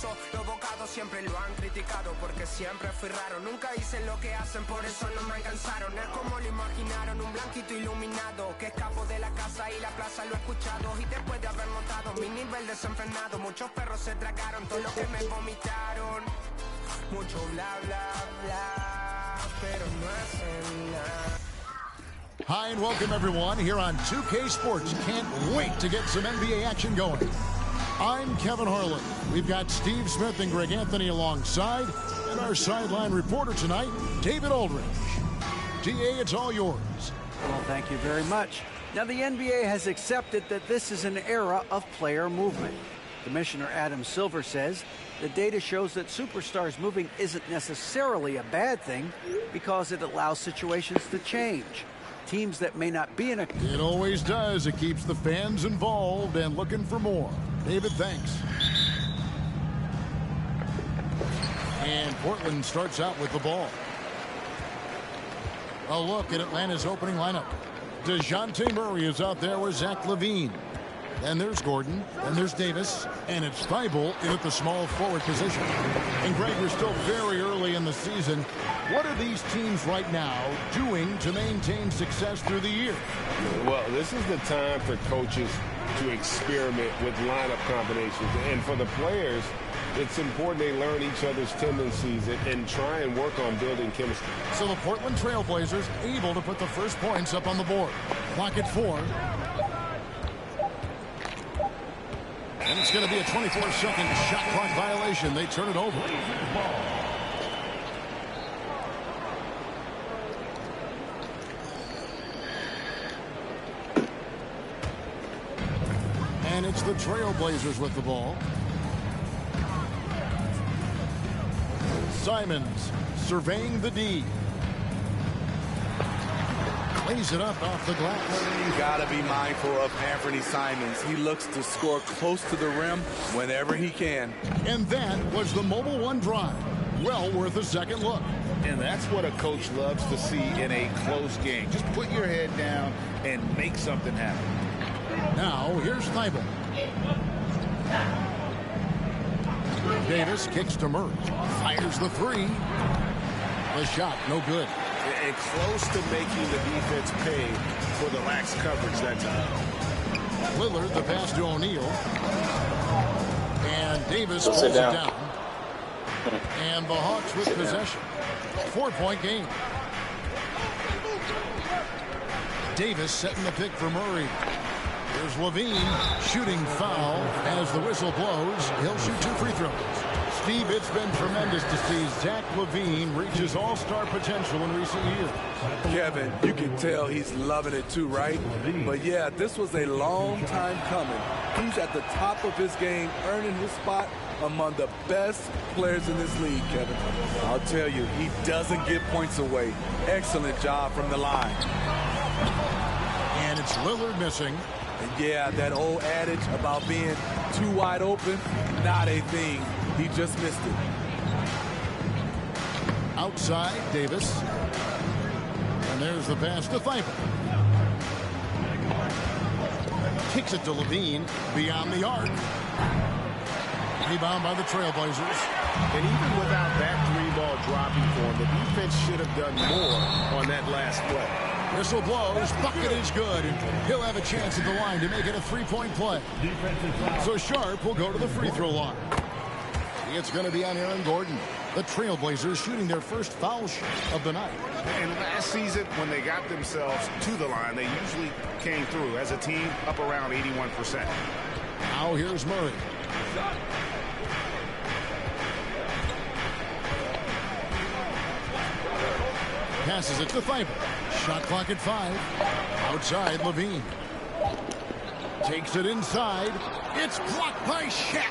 famoso. Los bocados siempre lo han criticado porque siempre fui raro. Nunca hice lo que hacen, por eso no me alcanzaron. Es como lo imaginaron, un blanquito iluminado que escapó de la casa y la plaza lo he escuchado. Y después de haber notado mi nivel desenfrenado, muchos perros se tragaron todo lo que me vomitaron. Mucho bla bla bla, pero no hacen nada. Hi and welcome everyone here on 2K Sports. Can't wait to get some NBA action going. I'm Kevin Harlan. We've got Steve Smith and Greg Anthony alongside, and our sideline reporter tonight, David Aldridge. DA, it's all yours. Well, thank you very much. Now, the NBA has accepted that this is an era of player movement. Commissioner Adam Silver says the data shows that superstars moving isn't necessarily a bad thing because it allows situations to change. Teams that may not be in a... It always does. It keeps the fans involved and looking for more. David, thanks. And Portland starts out with the ball. A look at Atlanta's opening lineup. DeJounte Murray is out there with Zach LaVine. Then there's Gordon, and there's Davis, and it's Thibault in at the small forward position. And Greg, we're still very early in the season. What are these teams right now doing to maintain success through the year? Well, this is the time for coaches to experiment with lineup combinations. And for the players, it's important they learn each other's tendencies and try and work on building chemistry. So the Portland Trail Blazers able to put the first points up on the board. Clock at 4. And it's going to be a 24-second shot clock violation. They turn it over. And it's the Trailblazers with the ball. Simons surveying the D. Lays it up off the glass. You got to be mindful of Anthony Simons. He looks to score close to the rim whenever he can. And that was the Mobile One drive. Well worth a second look. And that's what a coach loves to see in a close game. Just put your head down and make something happen. Now, here's Thibault. Davis kicks to Murray. Fires the three. The shot, no good. And close to making the defense pay for the lax coverage that time. Lillard, the pass to O'Neal. And Davis pulls it down. And the Hawks with possession. 4-point game. Davis setting the pick for Murray. Here's LaVine shooting foul as the whistle blows. He'll shoot 2 free throws. Steve, it's been tremendous to see Zach LaVine reach his all-star potential in recent years. Kevin, you can tell he's loving it too, right? But yeah, this was a long time coming. He's at the top of his game, earning his spot among the best players in this league, Kevin. I'll tell you, he doesn't give points away. Excellent job from the line. And it's Lillard missing. And yeah, that old adage about being too wide open, not a thing. He just missed it. Outside, Davis. And there's the pass to Thibault. Kicks it to LaVine beyond the arc. Rebound by the Trailblazers. And even without that 3-ball dropping for him, the defense should have done more on that last play. Whistle blows, bucket is good, and he'll have a chance at the line to make it a 3-point play. So Sharp will go to the free throw line. It's going to be on Aaron Gordon. The Trailblazers shooting their first foul shot of the night. And last season, when they got themselves to the line, they usually came through as a team up around 81%. Now here's Murray. Passes it to Thibault. Shot clock at 5. Outside, LaVine. Takes it inside. It's blocked by Shaq.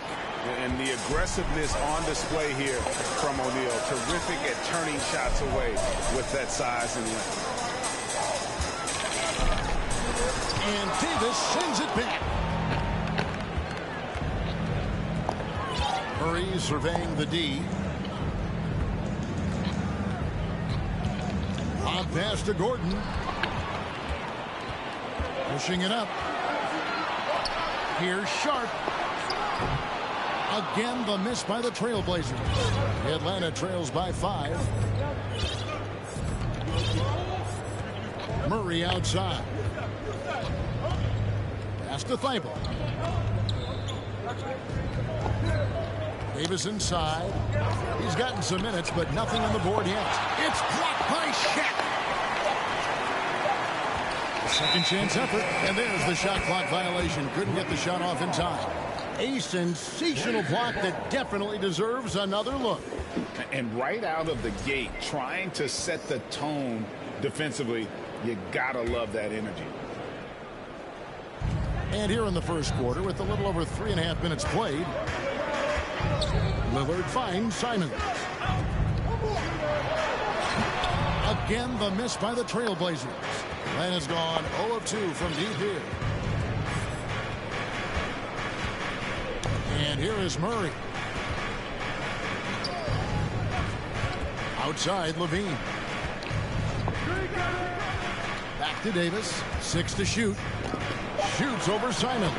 And the aggressiveness on display here from O'Neal. Terrific at turning shots away with that size and length. And Davis sends it back. Murray surveying the D. Lob pass to Gordon. Pushing it up. Here's Sharp. Again, the miss by the Trailblazers. Atlanta trails by 5. Murray outside. Pass to Thibault. Davis inside. He's gotten some minutes, but nothing on the board yet. It's blocked by Shaq. Second chance effort, and there's the shot clock violation. Couldn't get the shot off in time. A sensational block that definitely deserves another look. And right out of the gate, trying to set the tone defensively, you gotta love that energy. And here in the first quarter, with a little over 3.5 minutes played, Lillard finds Simons. Again, the miss by the Trailblazers. Atlanta's gone 0 of 2 from deep here. And here is Murray. Outside, Levine. Back to Davis. 6 to shoot. Shoots over Simons.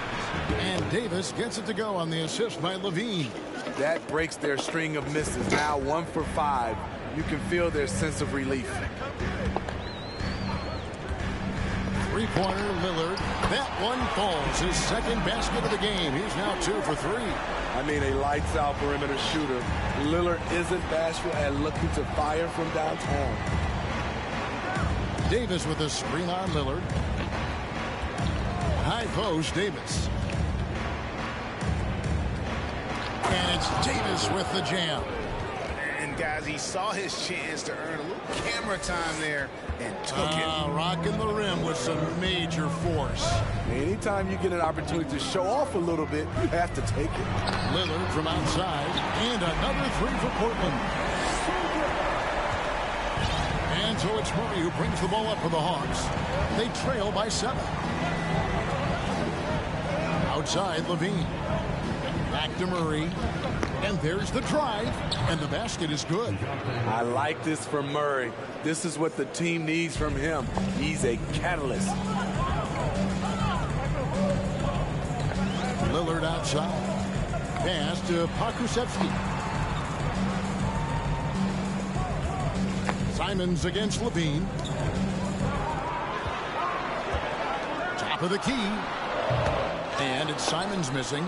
And Davis gets it to go on the assist by Levine. That breaks their string of misses. Now 1 for 5. You can feel their sense of relief. Three-pointer, Lillard. That one falls. His second basket of the game. He's now 2 for 3. I mean, a lights-out perimeter shooter. Lillard isn't bashful and looking to fire from downtown. Davis with a screen on Lillard. High post, Davis. And it's Davis with the jam. And guys, he saw his chance to earn a little camera time there and took it. Rocking the rim with some major force. Anytime you get an opportunity to show off a little bit, you have to take it. Lillard from outside, and another 3 for Portland. And so it's Murray who brings the ball up for the Hawks. They trail by 7. Outside, Levine. Back to Murray. And there's the drive. And the basket is good. I like this from Murray. This is what the team needs from him. He's a catalyst. Lillard outside. Pass to Pokusevski. Simons against Levine. Top of the key. And it's Simons missing.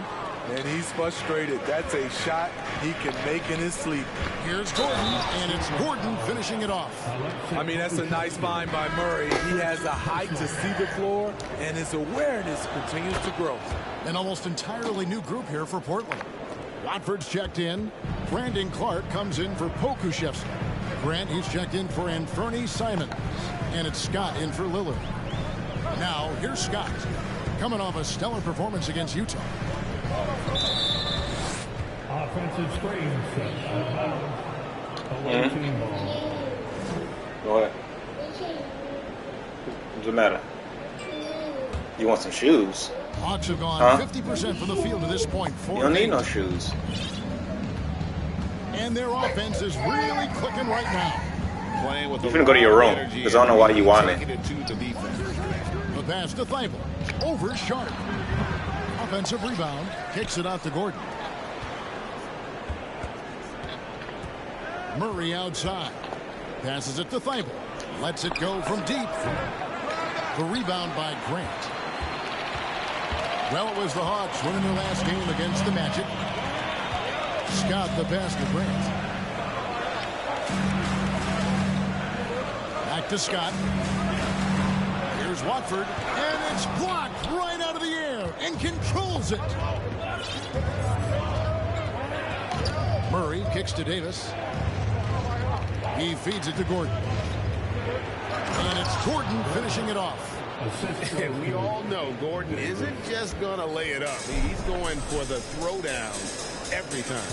And he's frustrated. That's a shot he can make in his sleep. Here's Gordon, and it's Gordon finishing it off. I mean, that's a nice find by Murray. He has the height to see the floor, and his awareness continues to grow. An almost entirely new group here for Portland. Watford's checked in. Brandon Clark comes in for Pokusevski. Grant, he's checked in for Anthony Simons. And it's Scott in for Lillard. Now, here's Scott, coming off a stellar performance against Utah. Offensive screen set. Team ball. What? What's the matter? You want some shoes? Hawks have gone 50% from the field to this point. You don't need no shoes. And their offense is really clicking right now. Playing with You're finna go to your room, because I don't know why you want it. The pass to Thibault. Over Sharp. Offensive rebound. Kicks it out to Gordon. Murray outside. Passes it to Thibault. Lets it go from deep. The rebound by Grant. Well, it was the Hawks winning their last game against the Magic. Scott the pass to Grant. Back to Scott. Here's Watford. And it's blocked right out of the air and controls it. Murray kicks to Davis. He feeds it to Gordon. And it's Gordon finishing it off. And we all know Gordon isn't just going to lay it up. He's going for the throwdown every time.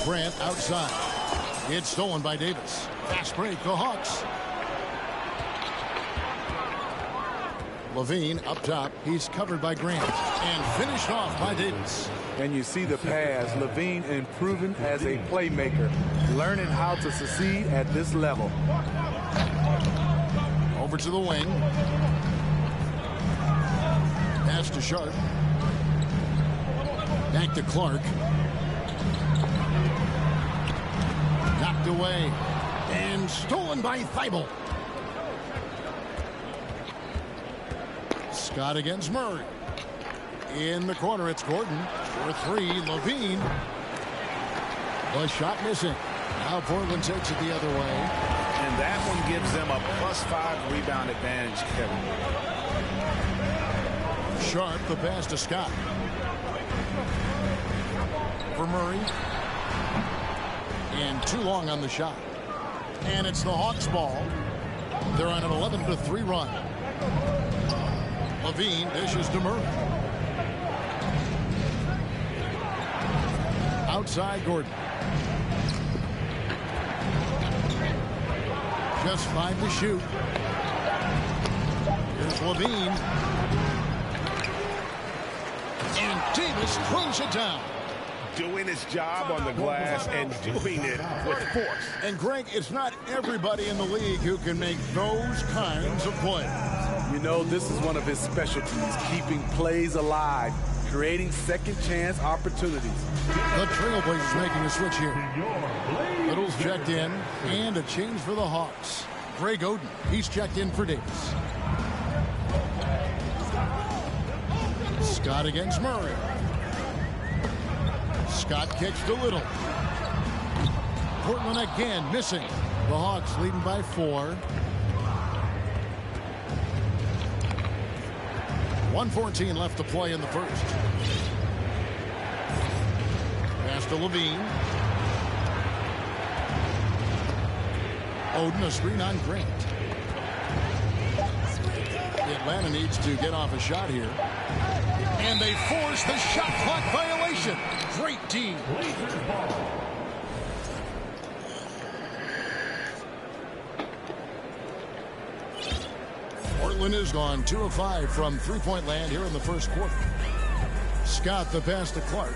Grant outside. It's stolen by Davis. Fast break, the Hawks. Levine up top. He's covered by Grant. And finished off by Davis. And you see the pass. Levine improving as a playmaker. Learning how to succeed at this level. Over to the wing. Pass to Sharp. Back to Clark. Knocked away. And stolen by Thibault. Scott against Murray. In the corner, it's Gordon. For three, Levine. The shot missing. Now Portland takes it the other way. And that one gives them a +5 rebound advantage, Kevin. Sharp, the pass to Scott. For Murray. And too long on the shot. And it's the Hawks ball. They're on an 11-3 run. Levine dishes to Murray. Outside Gordon. Just 5 to shoot. Here's Levine. And Davis throws it down. Doing his job on the glass and doing it with force. And Greg, it's not everybody in the league who can make those kinds of plays. You know, this is one of his specialties, keeping plays alive, creating second chance opportunities. The Trailblazers making a switch here. Little's checked in, and a change for the Hawks. Greg Oden, he's checked in for Davis. Scott against Murray. Scott kicks to Little. Portland again missing. The Hawks leading by 4. 1:14 left to play in the first. Pass to Levine. Oden, a screen on Grant. Atlanta needs to get off a shot here. And they force the shot clock violation. Great team. Portland has gone 2 of 5 from three-point land here in the first quarter. Scott, the pass to Clark.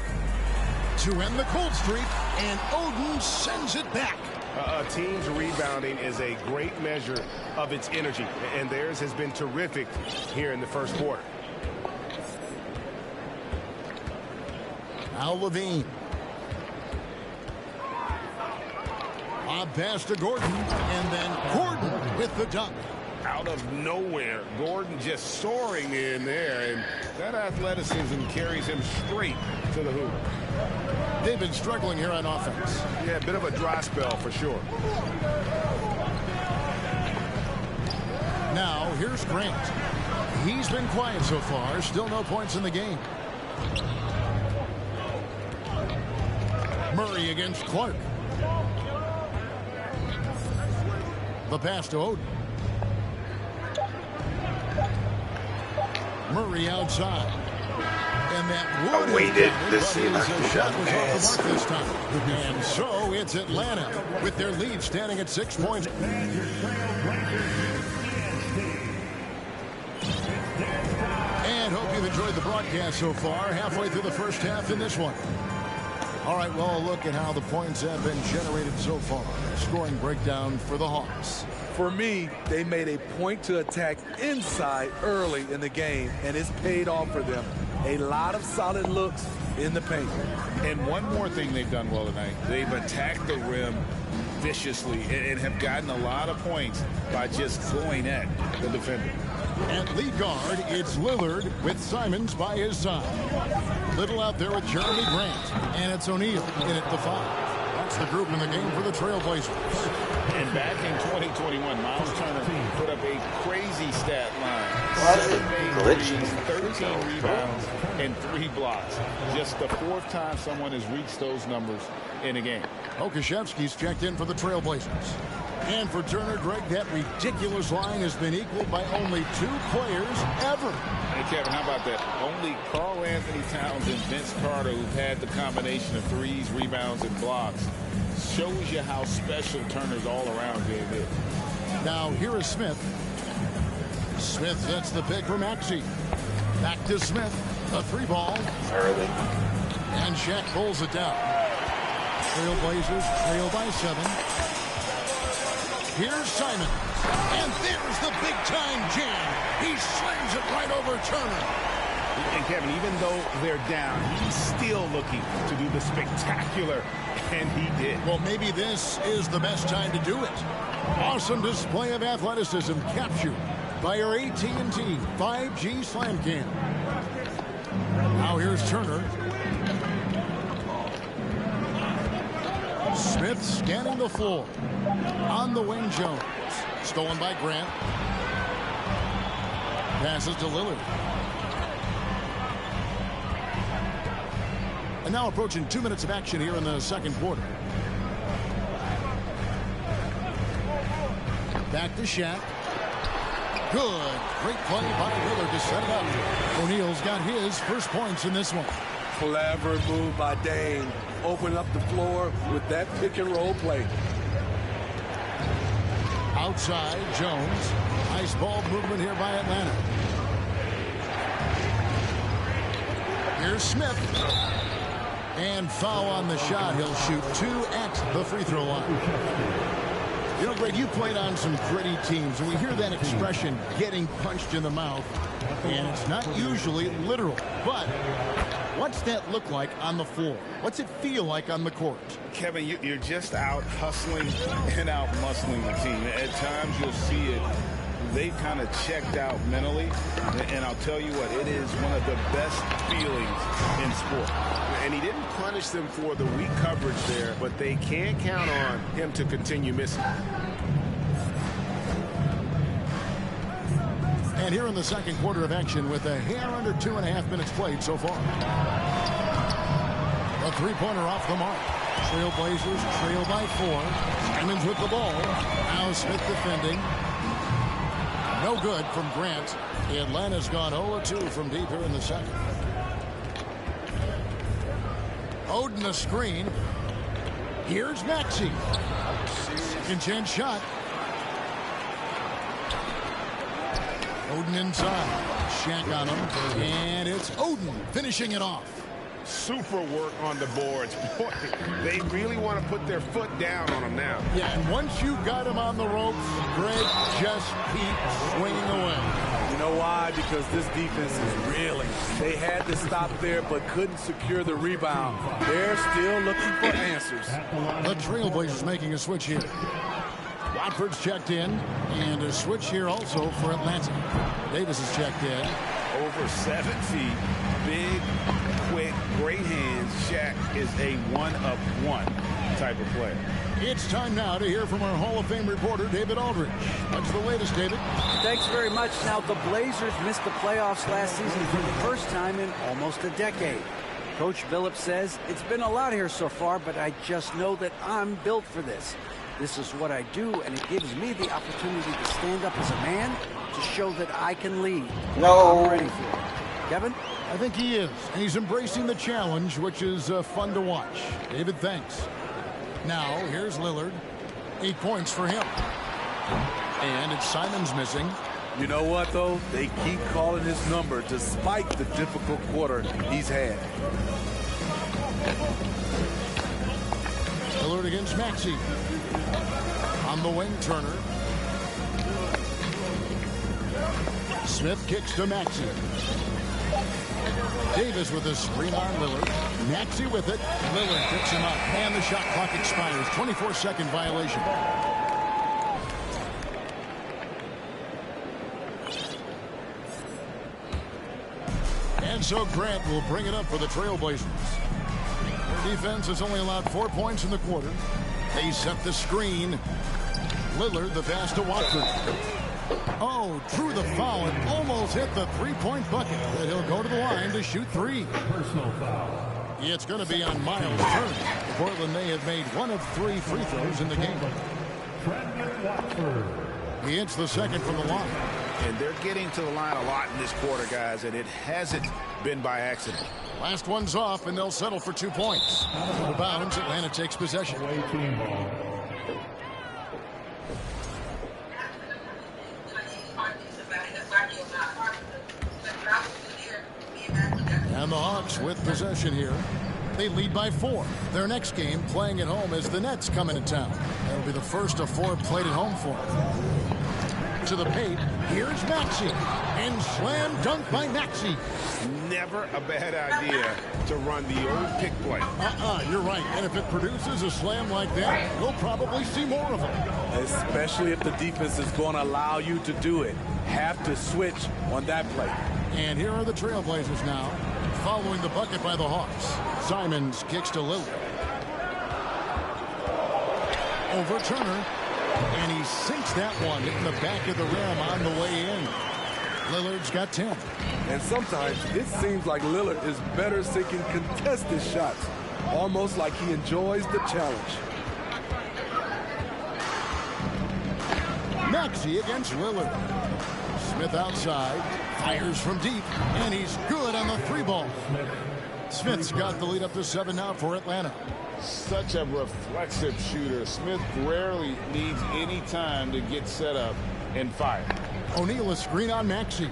To end the cold streak, and Oden sends it back. A team's rebounding is a great measure of its energy, and theirs has been terrific here in the first quarter. Now Levine. A pass to Gordon, and then Gordon with the dunk. Out of nowhere, Gordon just soaring in there, and that athleticism carries him straight to the hoop. They've been struggling here on offense. Yeah, a bit of a dry spell for sure. Now, here's Grant. He's been quiet so far. Still no points in the game. Murray against Clark. The pass to Oden. Murray outside. And that I waited to see if I could shot was pass. off the mark this time. And so it's Atlanta with their lead standing at 6 points. And hope you've enjoyed the broadcast so far. Halfway through the first half in this one. All right, well, look at how the points have been generated so far. Scoring breakdown for the Hawks. For me, they made a point to attack inside early in the game, and it's paid off for them. A lot of solid looks in the paint. And one more thing they've done well tonight. They've attacked the rim viciously and have gotten a lot of points by just going at the defender. At lead guard, it's Lillard with Simons by his side. Little out there with Jeremy Grant. And it's O'Neal in at the 5. That's the group in the game for the Trailblazers. And back in 2021, Miles Turner put up a crazy stat line. Why is it 7 made glitching? threes, 13 rebounds, and 3 blocks. Just the 4th time someone has reached those numbers in a game. Okashevsky's checked in for the Trailblazers. And for Turner, Greg, that ridiculous line has been equaled by only 2 players ever. Hey, Kevin, how about that? Only Karl Anthony Towns and Vince Carter, who've had the combination of threes, rebounds, and blocks, shows you how special Turner's all-around game is. Now, here is Smith. Smith sets the pick for Maxey. Back to Smith. A 3-ball. Early. And Shaq pulls it down. Trailblazers trail by 7. Here's Simon. And there's the big-time jam. He slams it right over Turner. And Kevin, even though they're down, he's still looking to do the spectacular, and he did. Well, maybe this is the best time to do it. Awesome display of athleticism captured by our AT&T 5G Slam Cam. Now here's Turner. Smith scanning the floor. On the wing, Jones. Stolen by Grant. Passes to Lillard. And now approaching 2 minutes of action here in the second quarter. Back to Shaq. Good. Great play by Lillard to set it up. O'Neal's got his first points in this one. Clever move by Dane. Open up the floor with that pick and roll play. Outside, Jones. Nice ball movement here by Atlanta. Here's Smith. And foul on the shot. He'll shoot 2 at the free throw line. You know, Greg, you played on some gritty teams, and we hear that expression, getting punched in the mouth, and it's not usually literal. But what's that look like on the floor? What's it feel like on the court? Kevin, you're just out hustling and out muscling the team. At times you'll see it. They've kind of checked out mentally, and I'll tell you what, it is one of the best feelings in sport. And he didn't punish them for the weak coverage there, but they can't count on him to continue missing. And here in the second quarter of action with a hair under 2.5 minutes played so far. A three-pointer off the mark. Trailblazers trail by 4. Simons with the ball. Now Smith defending. No good from Grant. Atlanta's gone 0-2 from deep here in the second. Oden a screen. Here's Maxey. Second chance shot. Oden inside. Shaq on him. And it's Oden finishing it off. Super work on the boards. Boy, they really want to put their foot down on him now. Yeah, and once you got him on the ropes, Greg just keeps swinging away. You know why? Because this defense is reeling. They had to stop there but couldn't secure the rebound. They're still looking for answers. The Trailblazers making a switch here. Watford's checked in, and a switch here also for Atlanta. Davis is checked in. Over 7 feet, big, quick, great hands. Shaq is a one-of-one type of player. It's time now to hear from our Hall of Fame reporter, David Aldridge. What's the latest, David? Thanks very much. Now, the Blazers missed the playoffs last season for the first time in almost a decade. Coach Billups says, it's been a lot here so far, but I just know that I'm built for this. This is what I do, and it gives me the opportunity to stand up as a man to show that I can lead. No. I'm ready for it. Kevin? I think he is, and he's embracing the challenge, which is fun to watch. David, thanks. Now, here's Lillard. 8 points for him. And it's Simons missing. You know what, though? They keep calling his number despite the difficult quarter he's had. Lillard against Maxey. On the wing, Turner. Smith kicks to Maxey. Davis with a screen on Lillard. Maxey with it. Lillard picks him up. And the shot clock expires. 24-second violation. And so Grant will bring it up for the Trailblazers. Their defense has only allowed 4 points in the quarter. They set the screen. Lillard the pass to Watford. Oh, drew the foul and almost hit the three-point bucket. But he'll go to the line to shoot 3. Personal foul. It's going to be on Miles Turner. Portland may have made 1 of 3 free throws in the game. He hits the second from the line. And they're getting to the line a lot in this quarter, guys, and it hasn't been by accident. Last one's off, and they'll settle for 2 points. Out of bounds, Atlanta takes possession. Away team ball. And the Hawks with possession here. They lead by 4. Their next game, playing at home, as the Nets come into town. That'll be the first of 4 played at home for them. To the paint. Here's Maxey. And slam dunk by Maxey. Never a bad idea to run the old pick play. You're right. And if it produces a slam like that, we'll probably see more of them. Especially if the defense is going to allow you to do it. Have to switch on that play. And here are the Trailblazers now, following the bucket by the Hawks. Simons kicks to Lillard. Over Turner. And he sinks that one in the back of the rim on the way in. Lillard's got 10. And sometimes it seems like Lillard is better sinking contested shots. Almost like he enjoys the challenge. Maxey against Lillard. Smith outside. Fires from deep. And he's good on the 3-ball. Smith's got the lead up to 7 now for Atlanta. Such a reflexive shooter. Smith rarely needs any time to get set up and fire. O'Neal a screen on Maxey.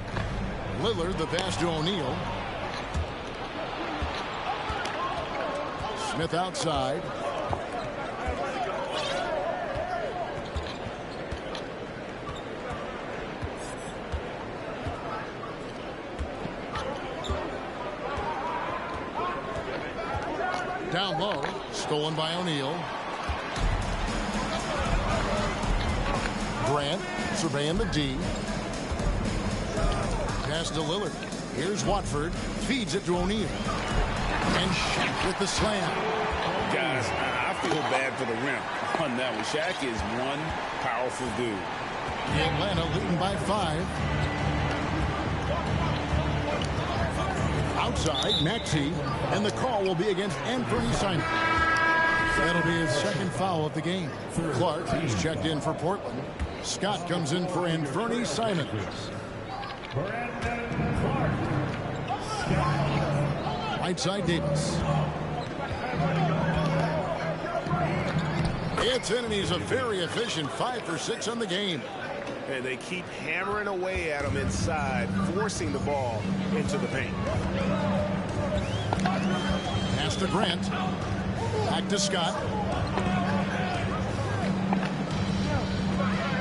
Lillard the pass to O'Neal. Smith outside. Down low, stolen by O'Neal. Grant surveying the D. Pass to Lillard. Here's Watford. Feeds it to O'Neal. And Shaq with the slam. Guys, I feel bad for the rim on that one. Shaq is one powerful dude. Atlanta leading by 5. Outside, Maxey, and the call will be against Anthony Simon. That'll be his second foul of the game. Clark, he's checked in for Portland. Scott comes in for Anthony Simon. Right side, Davis. It's in, and he's a very efficient 5 for 6 on the game. And they keep hammering away at him inside, forcing the ball into the paint. Pass to Grant. Back to Scott.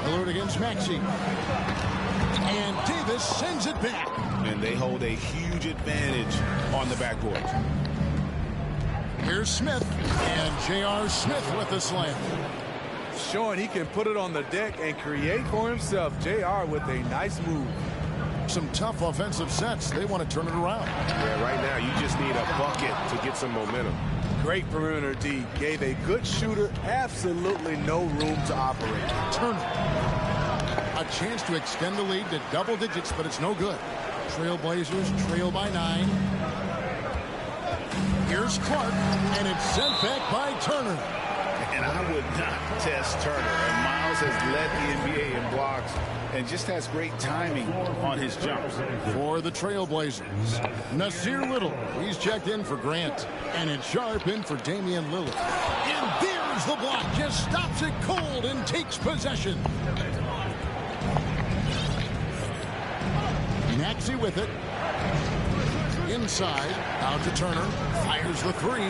Lillard against Maxey. And Davis sends it back. And they hold a huge advantage on the backboard. Here's Smith. And J.R. Smith with the slam. Showing he can put it on the deck and create for himself. JR with a nice move. Some tough offensive sets. They want to turn it around. Yeah, right now you just need a bucket to get some momentum. Great perimeter D. Gave a good shooter absolutely no room to operate. Turner. A chance to extend the lead to double digits, but it's no good. Trailblazers trail by 9. Here's Clark, and it's sent back by Turner. And I would not test Turner. And Miles has led the NBA in blocks and just has great timing on his jumps. For the Trailblazers, Nasir Little. He's checked in for Grant. And it's Sharp in for Damian Lillard. And there's the block. Just stops it cold and takes possession. Maxey with it. Inside, out to Turner. Fires the 3.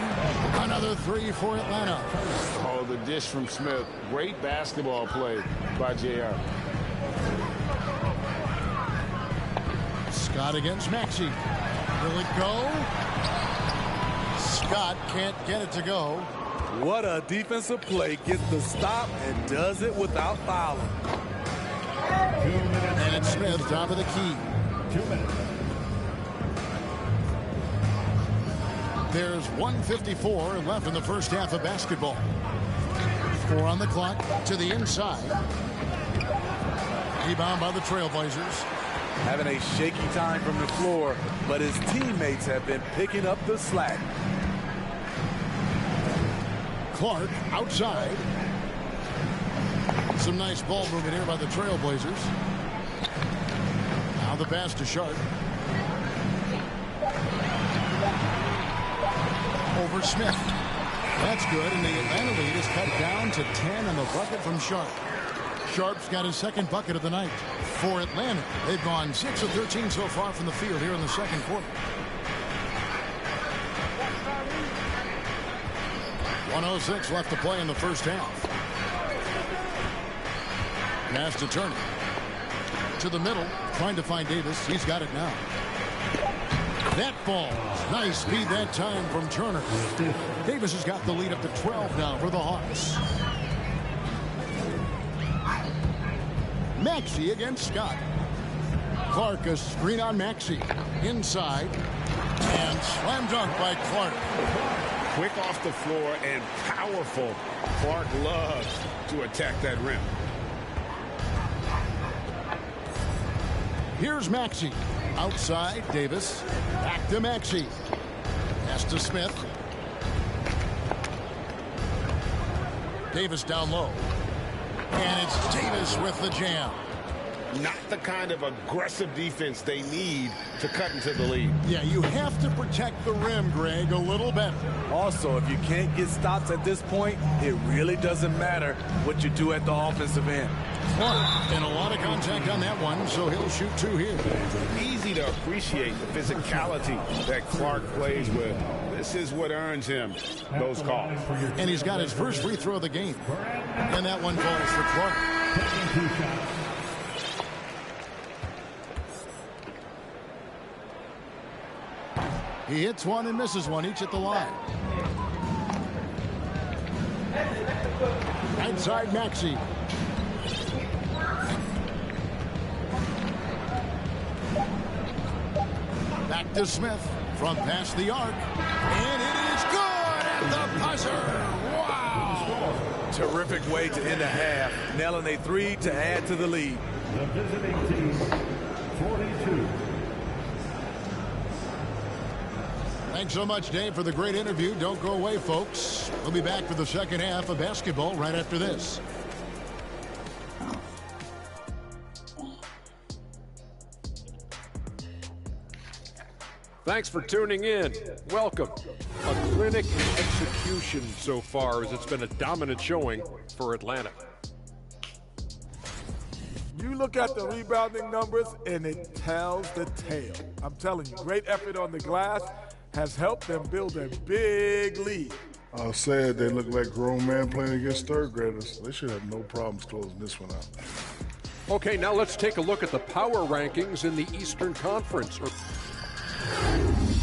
Another 3 for Atlanta. Oh, the dish from Smith. Great basketball play by JR. Scott against Maxey. Will it go? Scott can't get it to go. What a defensive play. Gets the stop and does it without fouling. And it's Smith, top of the key. 2 minutes. There's 1:54 left in the first half of basketball. 4 on the clock to the inside. Rebound by the Trailblazers. Having a shaky time from the floor, but his teammates have been picking up the slack. Clark outside. Some nice ball movement here by the Trailblazers. Now the pass to Sharp. Over Smith. That's good, and the Atlanta lead is cut down to 10 on the bucket from Sharp. Sharp's got his second bucket of the night. For Atlanta, they've gone 6 of 13 so far from the field here in the second quarter. 1:06 left to play in the first half. Pass to Turner. To the middle, trying to find Davis. He's got it now. That falls. Nice speed that time from Turner. Davis has got the lead up to 12 now for the Hawks. Maxey against Scott. Clark, a screen on Maxey. Inside. And slam dunk by Clark. Quick off the floor and powerful. Clark loves to attack that rim. Here's Maxey. Outside, Davis. Back to Maxey. Pass to Smith. Davis down low. And it's Davis with the jam. Not the kind of aggressive defense they need to cut into the lead. Yeah, you have to protect the rim, Greg, a little better. Also, if you can't get stops at this point, it really doesn't matter what you do at the offensive end. Clark, and a lot of contact on that one, so he'll shoot two here. Easy to appreciate the physicality that Clark plays with. This is what earns him those calls. And he's got his first free throw of the game. And that one falls for Clark. He hits one and misses one, each at the line. Outside Maxey. Back to Smith. From past the arc. And it is good at the buzzer. Wow. Terrific way to end a half. Nailing a three to add to the lead. The visiting team, 42. Thanks so much, Dave, for the great interview. Don't go away, folks. We'll be back for the second half of basketball right after this. Thanks for tuning in. Welcome. A clinic execution so far, as it's been a dominant showing for Atlanta. You look at the rebounding numbers, and it tells the tale. I'm telling you, great effort on the glass has helped them build a big lead. I said they look like grown men playing against third graders. They should have no problems closing this one out. Okay, now let's take a look at the power rankings in the Eastern Conference.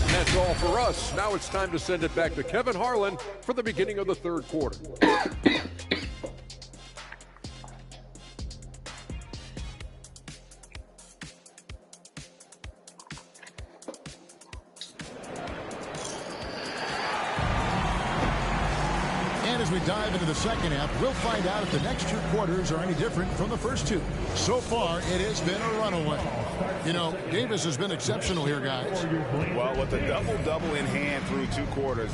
That's all for us. Now it's time to send it back to Kevin Harlan for the beginning of the third quarter. As we dive into the second half, we'll find out if the next two quarters are any different from the first two. So far, it has been a runaway. You know, Davis has been exceptional here, guys. Well, with a double-double in hand through two quarters,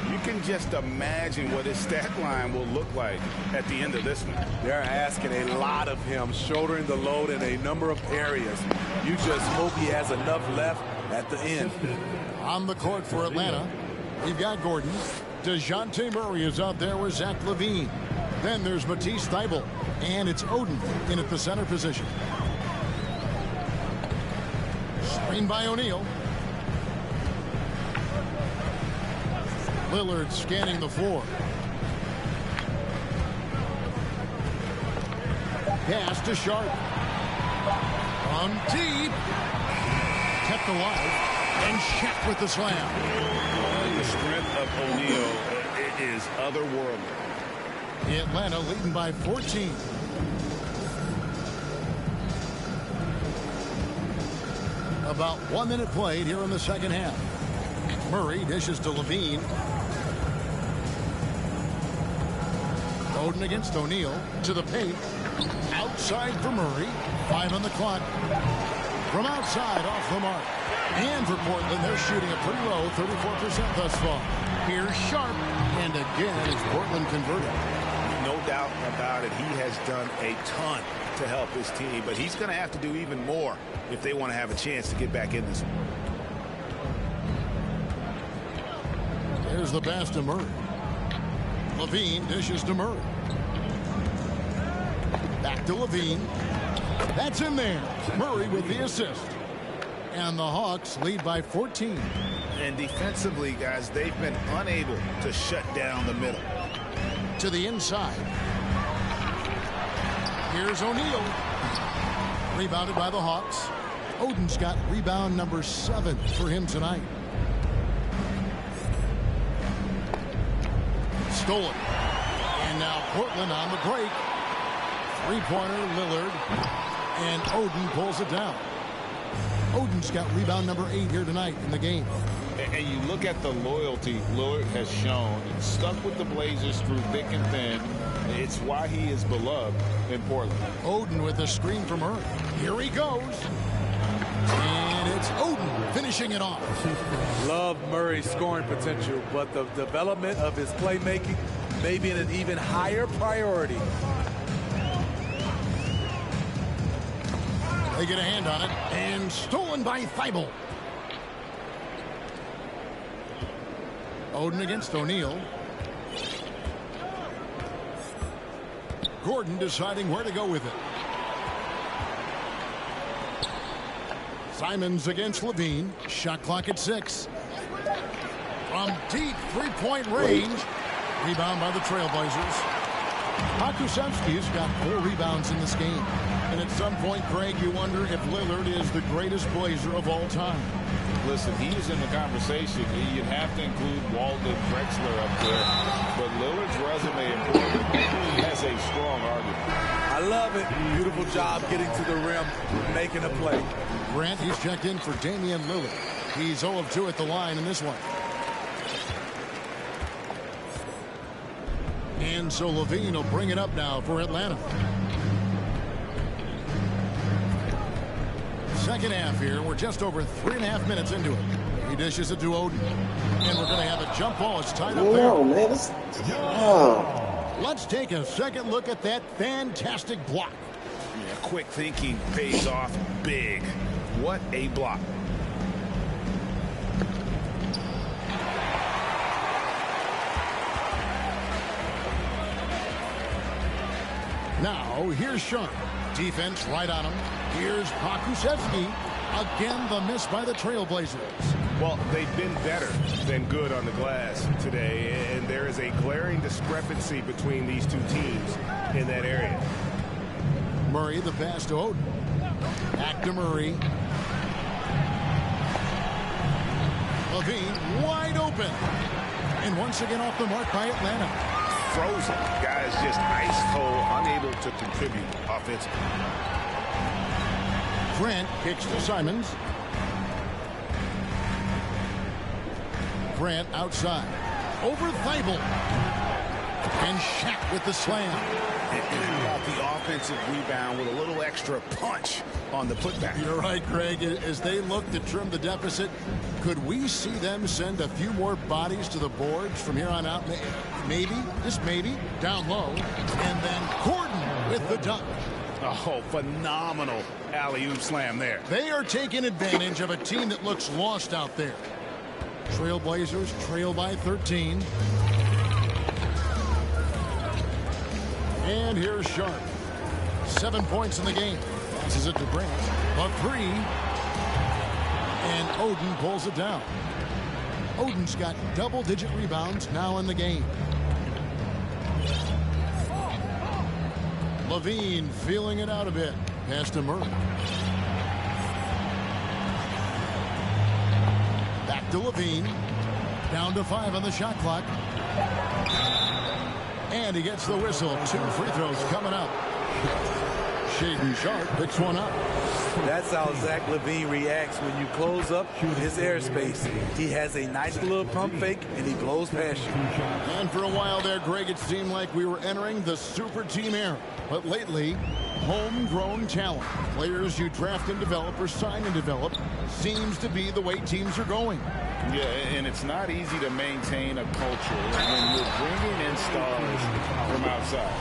you can just imagine what his stat line will look like at the end of this one. They're asking a lot of him, shouldering the load in a number of areas. You just hope he has enough left at the end. On the court for Atlanta, we've got Gordon. DeJounte Murray is out there with Zach LaVine. Then there's Matisse Thybulle. And it's Oden in at the center position. Screen by O'Neal. Lillard scanning the floor. Pass to Sharp. From deep. Kept alive. And Shaq with the slam. The strength of O'Neal is otherworldly. Atlanta leading by 14. About 1 minute played here in the second half. Murray dishes to LaVine. Oden against O'Neal to the paint. Outside for Murray. 5 on the clock. From outside, off the mark. And for Portland, they're shooting a pretty low, 34% thus far. Here's Sharp. And again, it's Portland converted. No doubt about it. He has done a ton to help his team, but he's going to have to do even more if they want to have a chance to get back in this one. There's the pass to Murray. LaVine dishes to Murray. Back to LaVine. That's in there. Murray with the assist. And the Hawks lead by 14. And defensively, guys, they've been unable to shut down the middle. To the inside. Here's O'Neal. Rebounded by the Hawks. Oden's got rebound number 7 for him tonight. Stolen. And now Portland on the break. Three-pointer, Lillard. And Oden pulls it down. Oden's got rebound number 8 here tonight in the game. And you look at the loyalty Lillard has shown and stuck with the Blazers through thick and thin. It's why he is beloved in Portland. Oden with a screen from Murray. Here he goes. And it's Oden finishing it off. Love Murray's scoring potential, but the development of his playmaking may be an even higher priority. They get a hand on it, and stolen by Thibault. Oden against O'Neal. Gordon deciding where to go with it. Simons against Levine. Shot clock at 6. From deep three-point range. Rebound by the Trailblazers. Pakusevski's got 4 rebounds in this game. And at some point, Craig, you wonder if Lillard is the greatest Blazer of all time. Listen, he's in the conversation. You'd have to include Walden Drexler up there. But Lillard's resume in Portland has a strong argument. I love it. Beautiful job getting to the rim, making a play. Grant, he's checked in for Damian Lillard. He's 0 of 2 at the line in this one. And so Levine will bring it up now for Atlanta. Second half here. We're just over 3.5 minutes into it. He dishes it to Oden. And we're going to have a jump ball. It's tied up there. No, man. Let's take a second look at that fantastic block. Yeah, quick thinking pays off big. What a block. Now, here's Sharp. Defense right on him. Here's Pakusevski. Again, the miss by the Trailblazers. Well, they've been better than good on the glass today, and there is a glaring discrepancy between these two teams in that area. Murray, the pass to Oden. Back to Murray. Levine wide open. And once again off the mark by Atlanta. Frozen. Guys just ice cold, unable to contribute offensively. Grant kicks to Simons. Grant outside. Over Thibault. And Shaq with the slam. Got the offensive rebound with a little extra punch on the putback. You're right, Craig. As they look to trim the deficit, could we see them send a few more bodies to the boards from here on out? Maybe, just maybe, down low. And then Gordon with the dunk. Oh, phenomenal alley-oop slam there. They are taking advantage of a team that looks lost out there. Trailblazers trail by 13. And here's Sharp. 7 points in the game. Passes it to Grant. A 3. And Oden pulls it down. Oden's got double-digit rebounds now in the game. Levine feeling it out a bit. Pass to Murray. Back to Levine. Down to 5 on the shot clock. And he gets the whistle. 2 free throws coming up. Shaedon Sharp picks one up. That's how Zach LaVine reacts when you close up his airspace. He has a nice little pump fake, and he blows past you. And for a while there, Greg, it seemed like we were entering the super team era. But lately, homegrown talent, players you draft and develop or sign and develop, seems to be the way teams are going. Yeah, and it's not easy to maintain a culture when you're bringing in stars from outside.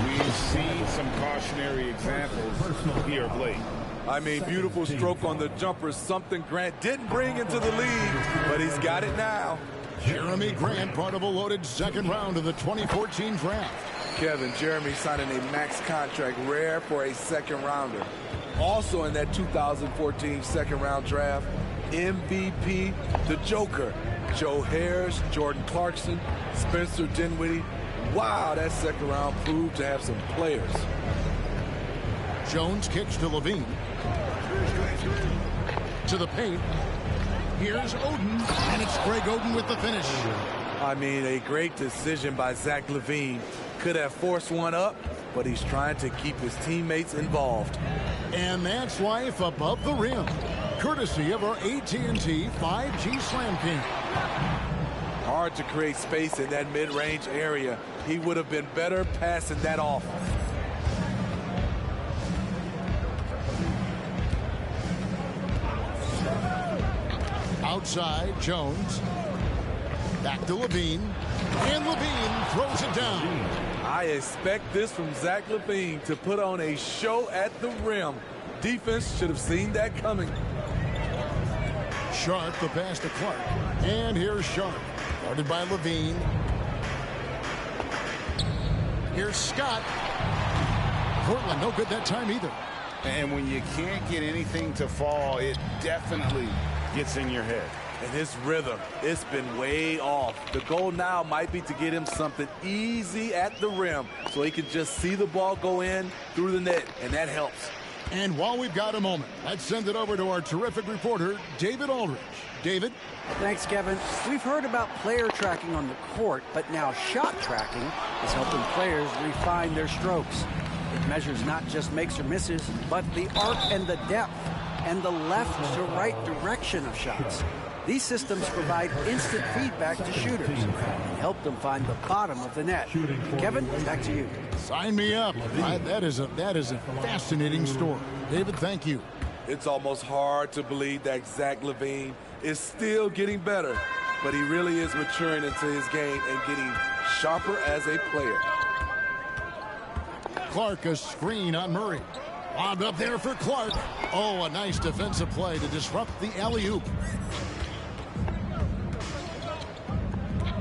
We've seen some cautionary examples here of late. I mean, beautiful stroke on the jumper, something Grant didn't bring into the league, but he's got it now. Jeremy Grant, part of a loaded second round of the 2014 draft. Kevin, Jeremy signing a max contract, rare for a second rounder. Also in that 2014 second round draft, MVP, the Joker, Joe Harris, Jordan Clarkson, Spencer Dinwiddie. Wow, that second round proved to have some players. Jones kicks to Levine. To the paint. Here's Oden, and it's Greg Oden with the finish. I mean, a great decision by Zach LaVine. Could have forced one up, but he's trying to keep his teammates involved. And that's life above the rim, courtesy of our AT&T 5G Slam King. Hard to create space in that mid-range area. He would have been better passing that off. Outside, Jones. Back to Levine. And Levine throws it down. I expect this from Zach LaVine to put on a show at the rim. Defense should have seen that coming. Sharp the pass to Clark. And here's Sharp. Guarded by Levine. Here's Scott. Portland no good that time either. And when you can't get anything to fall, it definitely gets in your head. And his rhythm, it's been way off. The goal now might be to get him something easy at the rim so he can just see the ball go in through the net, and that helps. And while we've got a moment, let's send it over to our terrific reporter, David Aldridge. David? Thanks, Kevin. We've heard about player tracking on the court, but now shot tracking is helping players refine their strokes. It measures not just makes or misses, but the arc and the depth and the left to right direction of shots. These systems provide instant feedback to shooters and help them find the bottom of the net. Kevin, back to you. Sign me up. That is a fascinating story. David, thank you. It's almost hard to believe that Zach LaVine is still getting better, but he really is maturing into his game and getting sharper as a player. Clark, a screen on Murray. Lobbed up there for Clark. Oh, a nice defensive play to disrupt the alley-oop.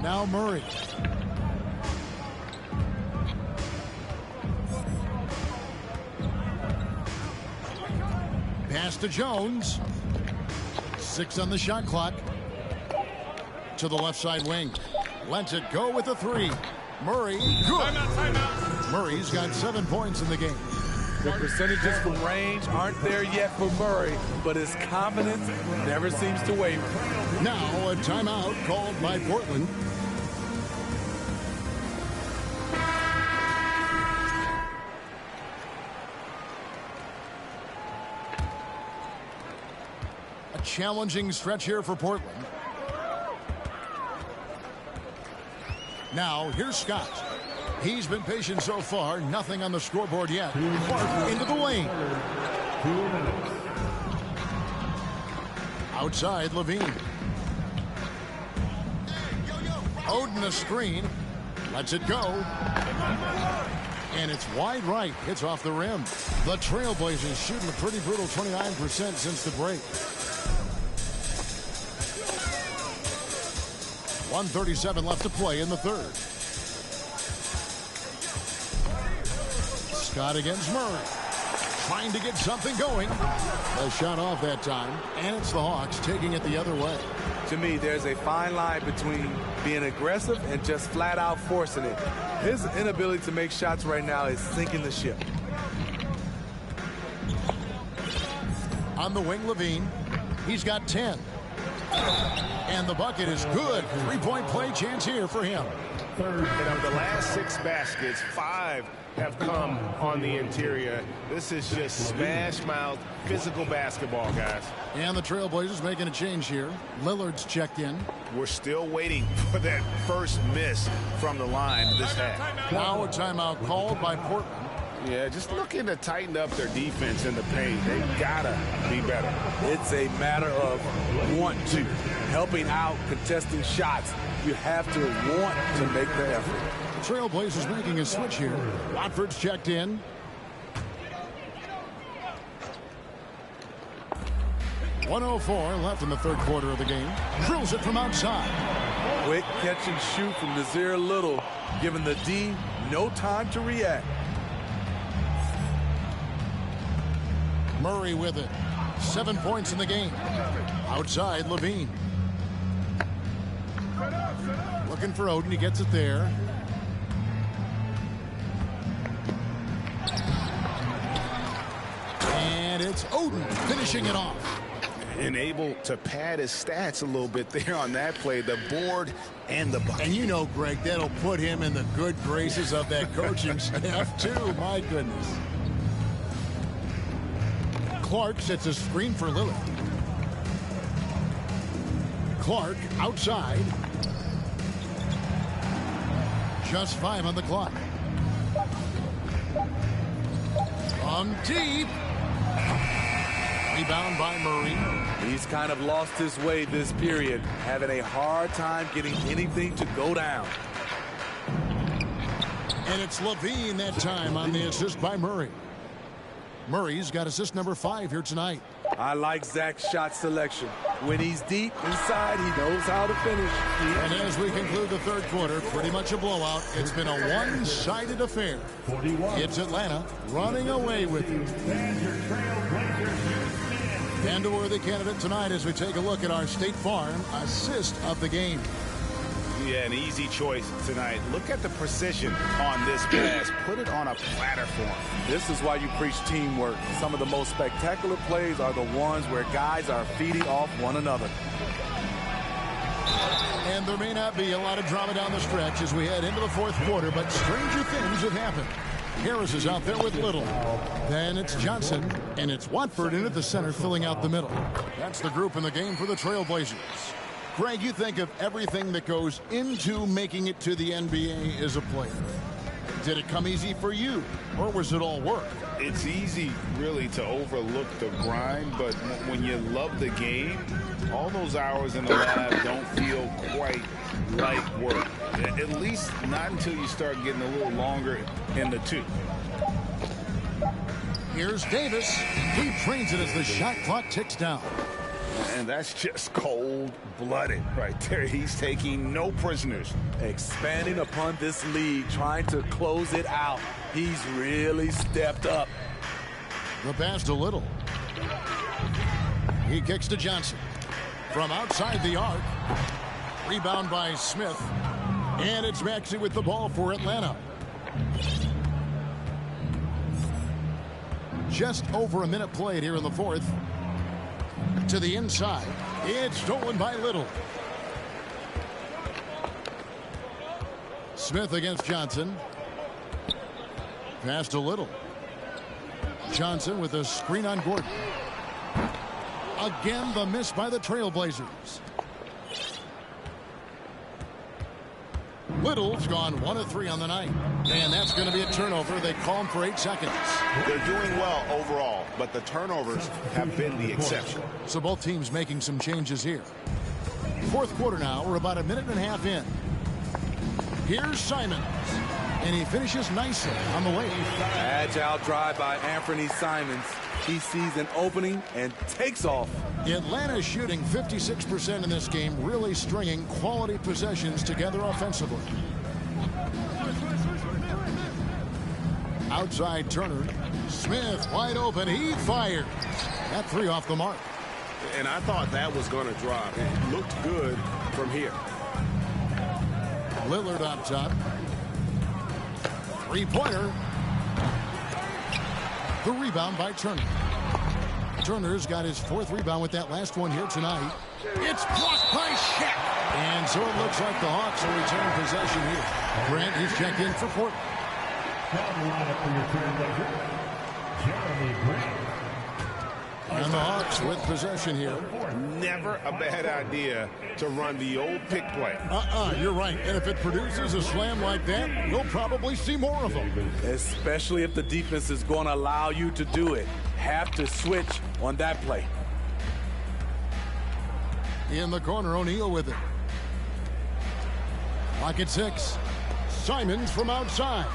Now Murray. Pass to Jones. 6 on the shot clock. To the left side wing. Lets it go with a 3. Murray, good. Timeout. Murray's got 7 points in the game. The percentages from range aren't there yet for Murray, but his confidence never seems to waver. Now a timeout called by Portland. A challenging stretch here for Portland. Now here's Scott. He's been patient so far. Nothing on the scoreboard yet. Clark into the lane. Outside, Levine. Oden a screen. Lets it go. And it's wide right. Hits off the rim. The Trailblazers shooting a pretty brutal 29% since the break. 1:37 left to play in the third. Scott against Murray. Trying to get something going. A shot off that time. And it's the Hawks taking it the other way. To me, there's a fine line between being aggressive and just flat out forcing it. His inability to make shots right now is sinking the ship. On the wing, Levine. He's got 10. And the bucket is good. 3-point play chance here for him. And of the last 6 baskets, 5 have come on the interior. This is just smash-mouth, physical basketball, guys. And the Trailblazers making a change here. Lillard's checked in. We're still waiting for that first miss from the line this half. Now a timeout called by Portland. Yeah, just looking to tighten up their defense in the paint. They gotta be better. It's a matter of want to. Helping out, contesting shots. You have to want to make the effort. Trailblazers making a switch here. Watford's checked in. .104 left in the third quarter of the game. Drills it from outside. Quick catch and shoot from Nazir Little, giving the D no time to react. Murray with it. 7 points in the game. Outside, Levine. Looking for Oden. He gets it there. And it's Oden finishing it off. And able to pad his stats a little bit there on that play, the board and the bucket. And you know, Greg, that'll put him in the good graces of that coaching staff, too. My goodness. Clark sets a screen for Lillard. Clark outside. Just 5 on the clock. From deep. Rebound by Murray. He's kind of lost his way this period, having a hard time getting anything to go down. And it's Levine that time on the assist by Murray. Murray's got assist number 5 here tonight. I like Zach's shot selection. When he's deep inside, he knows how to finish. And as we conclude the third quarter, pretty much a blowout. It's been a one-sided affair. It's Atlanta running away with it. And a worthy candidate tonight as we take a look at our State Farm assist of the game. Yeah, an easy choice tonight. Look at the precision on this pass. Put it on a platter for him. This is why you preach teamwork. Some of the most spectacular plays are the ones where guys are feeding off one another. And there may not be a lot of drama down the stretch as we head into the fourth quarter, but stranger things have happened. Harris is out there with Little. Then it's Johnson, and it's Watford in at the center filling out the middle. That's the group in the game for the Trailblazers. Greg, you think of everything that goes into making it to the NBA as a player. Did it come easy for you, or was it all work? It's easy, really, to overlook the grind, but when you love the game, all those hours in the lab don't feel quite like work. At least not until you start getting a little longer in the tooth. Here's Davis. He trains it as the shot clock ticks down. And that's just cold-blooded right there. He's taking no prisoners. Expanding upon this lead, trying to close it out. He's really stepped up. The pass to Little. He kicks to Johnson. From outside the arc. Rebound by Smith. And it's Maxey with the ball for Atlanta. Just over a minute played here in the fourth. To the inside. It's stolen by Little. Smith against Johnson. Pass to Little. Johnson with a screen on Gordon. Again, the miss by the Trailblazers. Little's gone 1 of 3 on the night. And that's going to be a turnover. They call him for 8 seconds. They're doing well overall, but the turnovers have been the exception. So both teams making some changes here. Fourth quarter now. We're about a minute and a half in. Here's Simons. And he finishes nicely on the way. Agile drive by Anthony Simons. He sees an opening and takes off. Atlanta shooting 56% in this game, really stringing quality possessions together offensively. Outside Turner. Smith wide open. He fires. That 3 off the mark. And I thought that was going to drop. It looked good from here. Lillard up top. 3-pointer. The rebound by Turner. Turner's got his 4th rebound with that last one here tonight. It's blocked by Shaq. And so it looks like the Hawks will return possession here. Grant, he's checked in for Portland. And the Hawks with possession here. Never a bad idea to run the old pick play. You're right. And if it produces a slam like that, we'll probably see more of them. Especially if the defense is going to allow you to do it. Have to switch on that play. In the corner, O'Neal with it. Lock at 6. Simons from outside.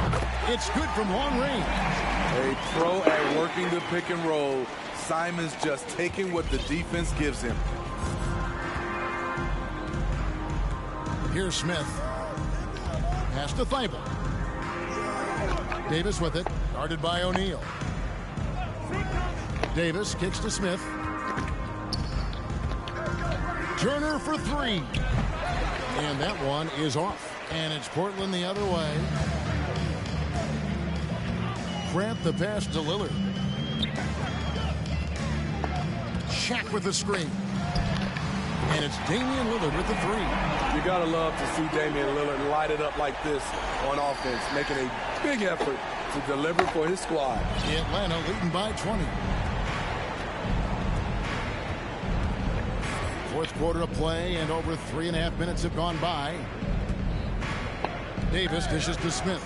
It's good from long range. A pro at working the pick and roll. Simons just taking what the defense gives him. Here's Smith. Pass to Thibault. Davis with it. Guarded by O'Neal. Davis kicks to Smith. Turner for 3. And that one is off. And it's Portland the other way. Grant the pass to Lillard. Shaq with the screen. And it's Damian Lillard with the three. You got to love to see Damian Lillard light it up like this on offense, making a big effort to deliver for his squad. Atlanta leading by 20. Fourth quarter of play, and over 3.5 minutes have gone by. Davis dishes to Smith.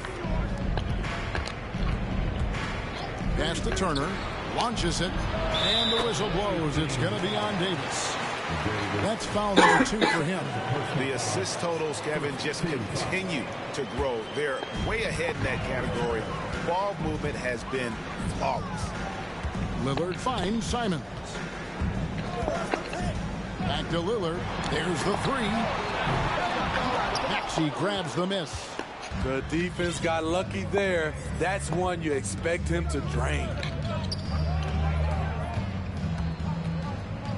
Pass to Turner. Launches it. And the whistle blows. It's going to be on Davis. That's foul number 2 for him. The assist totals, Kevin, just continue to grow. They're way ahead in that category. Ball movement has been flawless. Lillard finds Simons. Back to Lillard. There's the three. Maxey grabs the miss. The defense got lucky there. That's one you expect him to drain.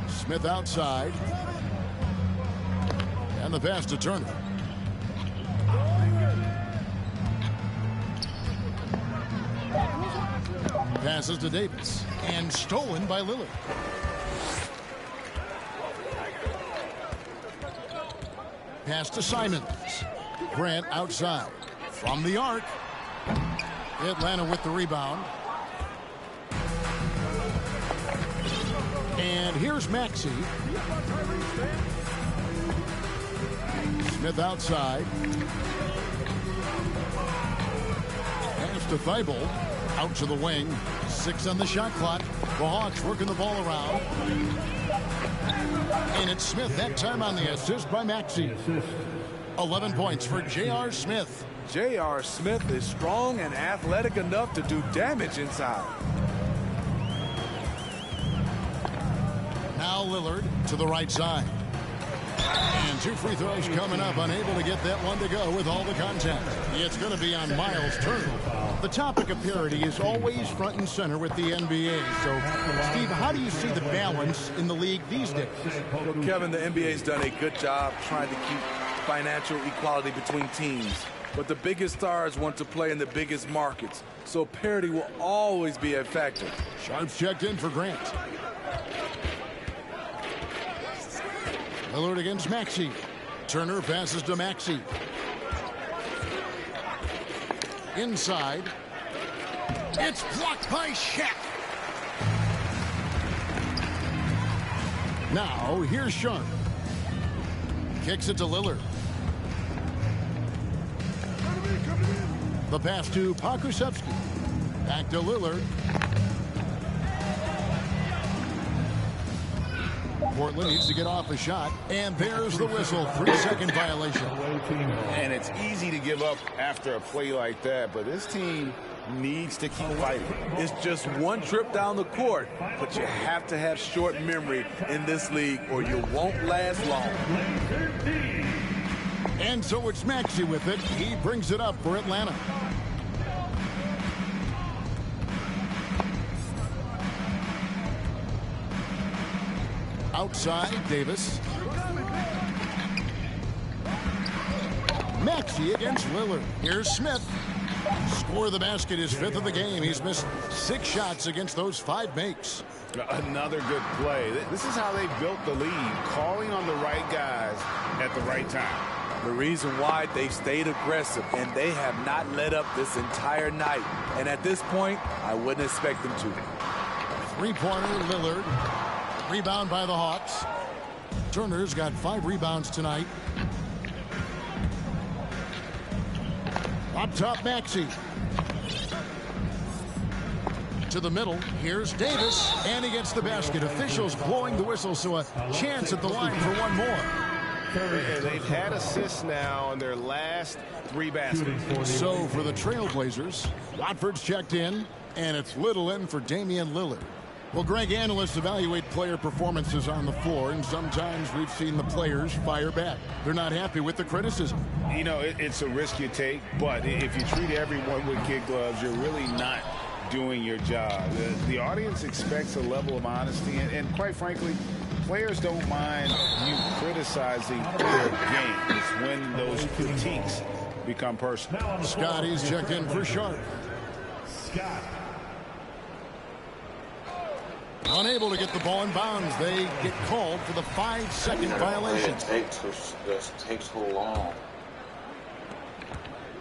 Smith outside. And the pass to Turner. Passes to Davis. And stolen by Lillard. Pass to Simons. Grant outside. From the arc. Atlanta with the rebound. And here's Maxey. Smith outside. Pass to Thibault. Out to the wing. 6 on the shot clock. The Hawks working the ball around. And it's Smith that time on the assist by Maxey. 11 points for J.R. Smith. J.R. Smith is strong and athletic enough to do damage inside. Now Lillard to the right side. And 2 free throws coming up. Unable to get that one to go with all the contact. It's going to be on Miles Turner. The topic of parity is always front and center with the NBA. So, Steve, how do you see the balance in the league these days? Well, Kevin, the NBA's done a good job trying to keep financial equality between teams. But the biggest stars want to play in the biggest markets. So parity will always be a factor. Sharps checked in for Grant. Lillard against Maxey. Turner passes to Maxey. Inside. It's blocked by Shaq. Now, here's Sharp. Kicks it to Lillard. The pass to Pokusevski. Back to Lillard. Portland needs to get off a shot. And there's the whistle. 3-second violation. And it's easy to give up after a play like that, but this team needs to keep fighting. It's just one trip down the court, but you have to have short memory in this league or you won't last long. And so it's Maxey with it. He brings it up for Atlanta. Outside, Davis. Maxey against Lillard. Here's Smith. Score the basket, his 5th of the game. He's missed 6 shots against those 5 makes. Another good play. This is how they built the lead, calling on the right guys at the right time. The reason why they stayed aggressive, and they have not let up this entire night. And at this point, I wouldn't expect them to. 3-pointer, Lillard. Rebound by the Hawks. Turner's got 5 rebounds tonight. Up top, Maxey. To the middle. Here's Davis. And he gets the basket. Officials blowing the whistle, so a chance at the line for one more. And they've had assists now on their last 3 baskets. So for the Trailblazers, Watford's checked in, and it's Little in for Damian Lillard. Well, Greg, analysts evaluate player performances on the floor, and sometimes we've seen the players fire back. They're not happy with the criticism. You know, it's a risk you take, but if you treat everyone with kid gloves, you're really not doing your job. The audience expects a level of honesty, and quite frankly, players don't mind you criticizing their game. It's when those critiques become personal. Scotty's checked in for Sharp. Scott. Unable to get the ball in bounds. They get called for the 5-second violation. It takes so long.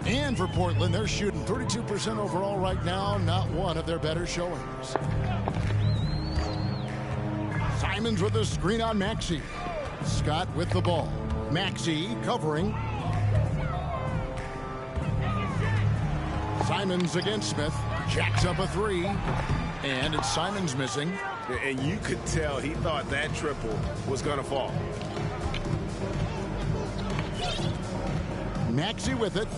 And for Portland, they're shooting 32% overall right now. Not one of their better showings. Simons with a screen on Maxey. Scott with the ball. Maxey covering. Simons against Smith. Jacks up a three. And it's Simons missing. And you could tell he thought that triple was going to fall. Maxey with it.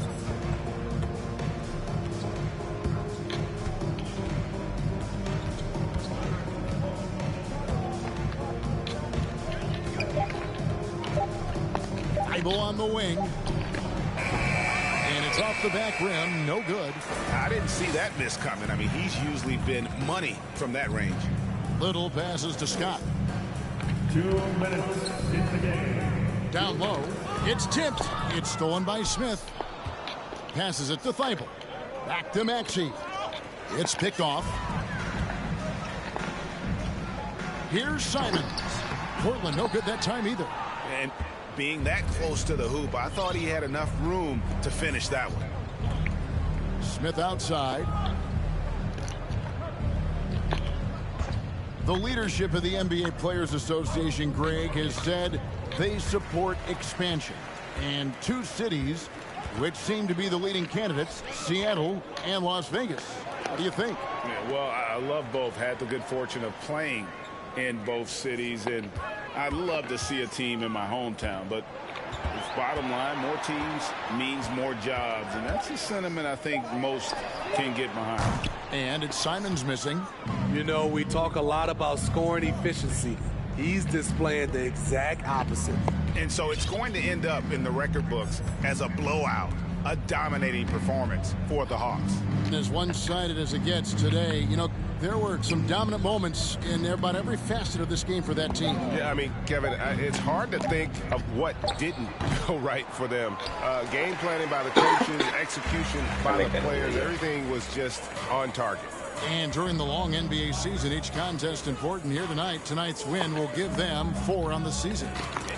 Thibault on the wing. And it's off the back rim. No good. I didn't see that miss coming. I mean, he's usually been money from that range. Little passes to Scott. 2 minutes in the game. Down low. It's tipped. It's stolen by Smith. Passes it to Thibault. Back to Maxey. It's picked off. Here's Simons. Portland no good that time either. And being that close to the hoop, I thought he had enough room to finish that one. Smith outside. The leadership of the NBA Players Association, Greg, has said they support expansion. And two cities which seem to be the leading candidates, Seattle and Las Vegas. What do you think? Yeah, well, I love both. Had the good fortune of playing in both cities, and I'd love to see a team in my hometown. But bottom line, more teams means more jobs, and that's a sentiment I think most can get behind. And it's Simons missing. You know, we talk a lot about scoring efficiency. He's displaying the exact opposite. And so it's going to end up in the record books as a blowout, a dominating performance for the Hawks. As one-sided as it gets today, you know, there were some dominant moments in about every facet of this game for that team. Yeah, I mean, Kevin, it's hard to think of what didn't go right for them. Game planning by the coaches, execution by the players, everything was just on target. And during the long NBA season, each contest important here tonight. Tonight's win will give them 4 on the season.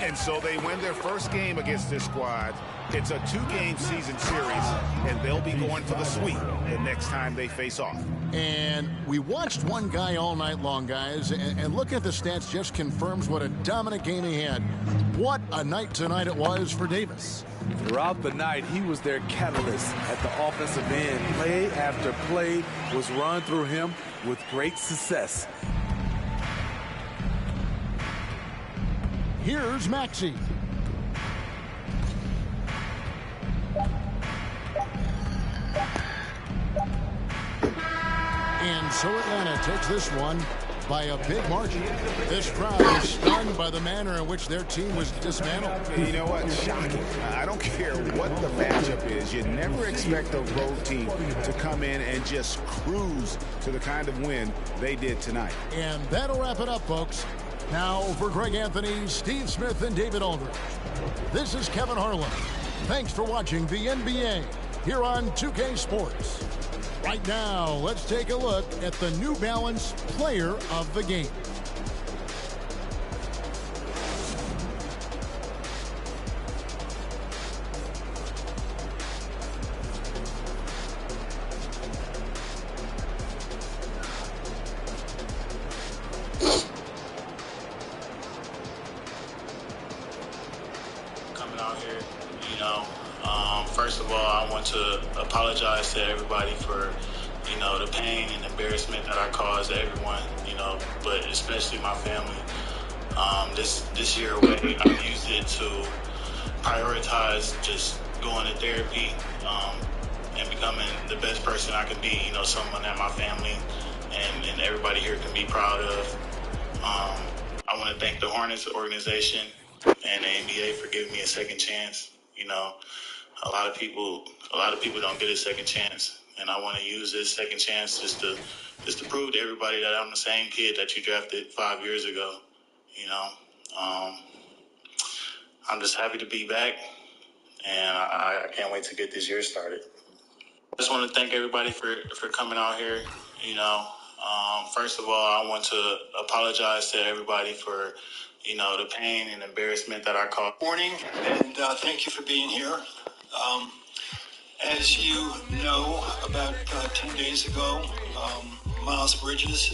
And so they win their first game against this squad. It's a 2-game season series, and they'll be going for the sweep the next time they face off. And we watched one guy all night long, guys, and looking at the stats just confirms what a dominant game he had. What a night tonight it was for Davis. Throughout the night, he was their catalyst at the offensive end. Play after play was run through him with great success. Here's Maxey. And so Atlanta takes this one by a big margin. This crowd is stunned by the manner in which their team was dismantled. You know what? Shocking. I don't care what the matchup is. You never expect a road team to come in and just cruise to the kind of win they did tonight. And that'll wrap it up, folks. Now for Greg Anthony, Steve Smith, and David Aldridge, this is Kevin Harlan. Thanks for watching the NBA here on 2K Sports. Right now, let's take a look at the New Balance Player of the Game. Coming out here, you know, first of all, I want to apologize to everybody for, you know, the pain and embarrassment that I caused everyone, you know, but especially my family. This year away, I've used it to prioritize just going to therapy and becoming the best person I can be, you know, someone that my family and everybody here can be proud of. I want to thank the Hornets organization and the NBA for giving me a second chance. You know, a lot of people don't get a second chance, and I want to use this second chance just to prove to everybody that I'm the same kid that you drafted 5 years ago. You know, I'm just happy to be back, and I can't wait to get this year started. I just want to thank everybody for coming out here. You know, First of all, I want to apologize to everybody for, the pain and embarrassment that I caused. Morning, and thank you for being here. As you know, about 10 days ago, Miles Bridges